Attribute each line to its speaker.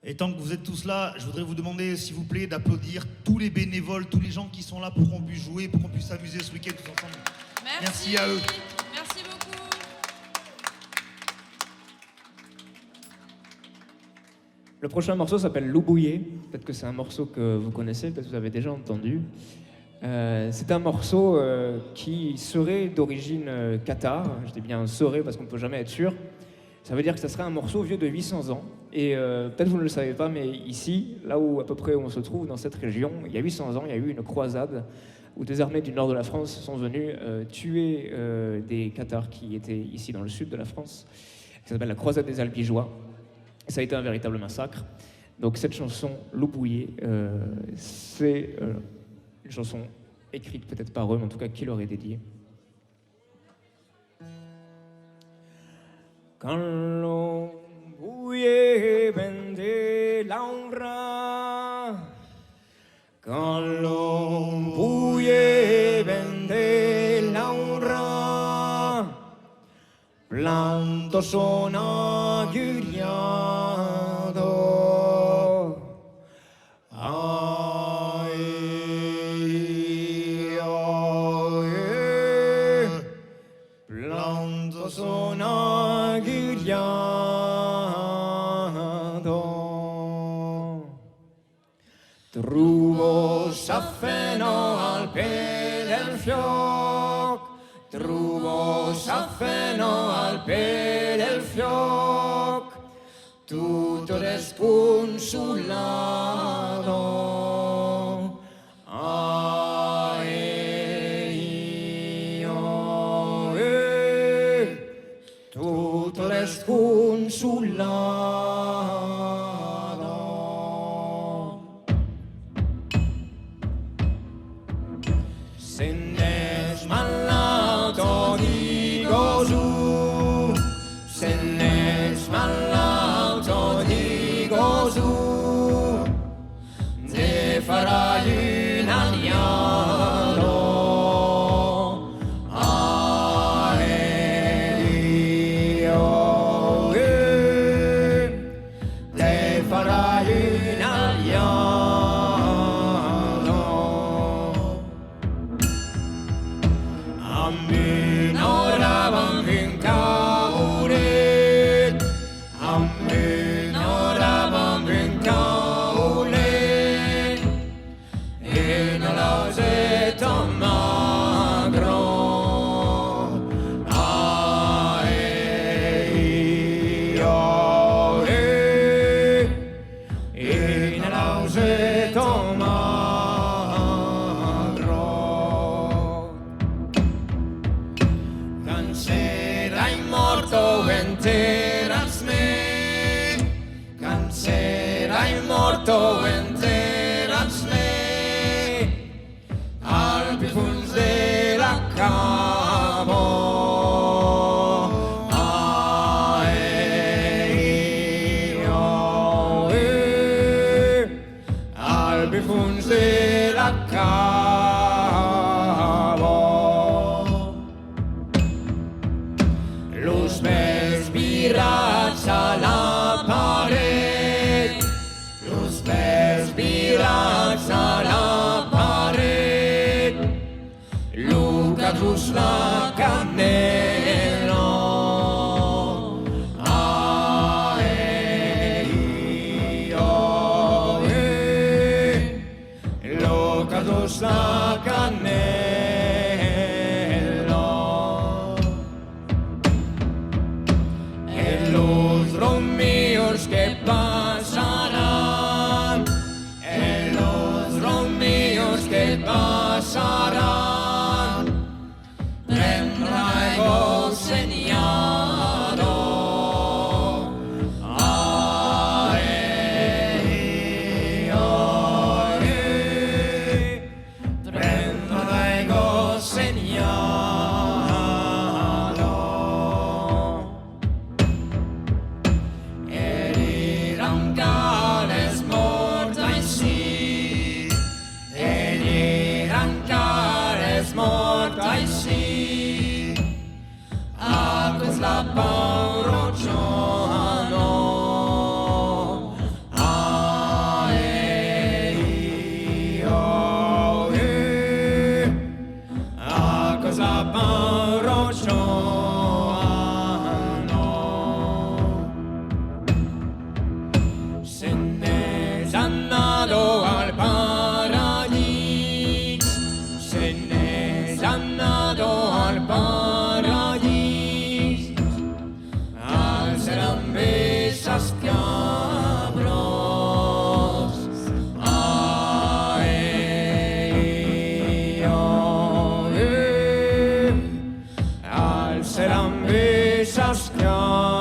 Speaker 1: Et tant que vous êtes tous là, je voudrais vous demander, s'il vous plaît, d'applaudir tous les bénévoles, tous les gens qui sont là pour qu'on puisse jouer, pour qu'on puisse s'amuser ce week-end tous ensemble. Merci à eux.
Speaker 2: Merci beaucoup.
Speaker 3: Le prochain morceau s'appelle Loup Bouillé. Peut-être que c'est un morceau que vous connaissez, peut-être que vous avez déjà entendu. C'est un morceau qui serait d'origine cathare. Je dis bien serait parce qu'on ne peut jamais être sûr. Ça veut dire que ça serait un morceau vieux de 800 ans. Et peut-être vous ne le savez pas, mais ici, là où à peu près on se trouve, dans cette région, il y a 800 ans, il y a eu une croisade où des armées du nord de la France sont venues tuer des cathares qui étaient ici dans le sud de la France. Ça s'appelle la croisade des Albigeois. Ça a été un véritable massacre. Donc cette chanson, Loup Bouillé, c'est une chanson écrite peut-être par eux, mais en tout cas qui leur est dédiée. Quand l'on bouillait vendait l'aura, quand l'on bouillait vendait l'aura, planto son agugliado. Planto son agugliado. Truvo saffeno al piede del fioc, truvo saffeno al piede del fioc, tutto desconsolato. Tutto desconsolato. Se n'è smallato di Gosù, se n'è smallato di Gosù, ne farai un aliado. Ne farai un aliado. Ammenoravam fin caulet, ammenoravam fin caulet, in l'ausetto magro. In l'ausetto magro. Cancerai morto enteras me, cancerai morto enteras me, al pifuns de la cavo. Al pifuns de la cavo. Los pes virats a la paret, los pes virats a la paret, Lucas la canelo. Lucas la canelo. En los romillos que pasarán, en los romillos que pasarán, tendrá ego señalado. Cales mortais si, ed eran serán besas cabros. Ay, oh, al serán besas cabros.